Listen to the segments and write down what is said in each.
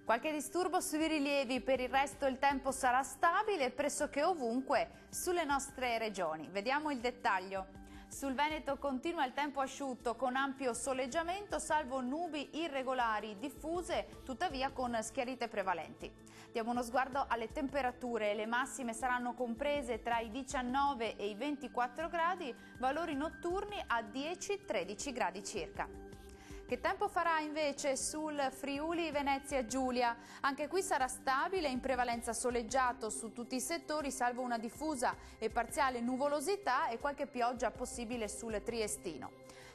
Qualche disturbo sui rilievi, per il resto il tempo sarà stabile pressoché ovunque sulle nostre regioni. Vediamo il dettaglio. Sul Veneto continua il tempo asciutto con ampio soleggiamento, salvo nubi irregolari diffuse, tuttavia con schiarite prevalenti. Diamo uno sguardo alle temperature. Le massime saranno comprese tra i 19 e i 24 gradi, valori notturni a 10-13 gradi circa. Che tempo farà invece sul Friuli Venezia Giulia? Anche qui sarà stabile, in prevalenza soleggiato su tutti i settori, salvo una diffusa e parziale nuvolosità e qualche pioggia possibile sul Triestino.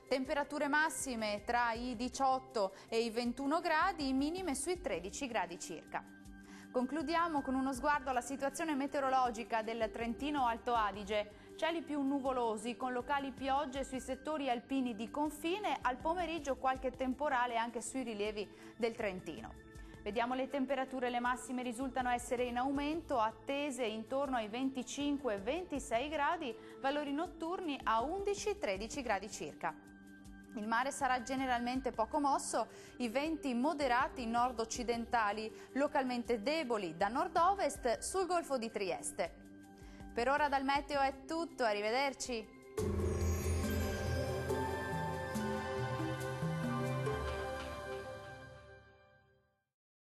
Temperature massime tra i 18 e i 21 gradi, minime sui 13 gradi circa. Concludiamo con uno sguardo alla situazione meteorologica del Trentino Alto Adige. Cieli più nuvolosi con locali piogge sui settori alpini di confine, al pomeriggio qualche temporale anche sui rilievi del Trentino. Vediamo le temperature. Le massime risultano essere in aumento, attese intorno ai 25-26 gradi, valori notturni a 11-13 gradi circa. Il mare sarà generalmente poco mosso, i venti moderati nord-occidentali, localmente deboli da nord-ovest sul Golfo di Trieste. Per ora dal meteo è tutto, arrivederci!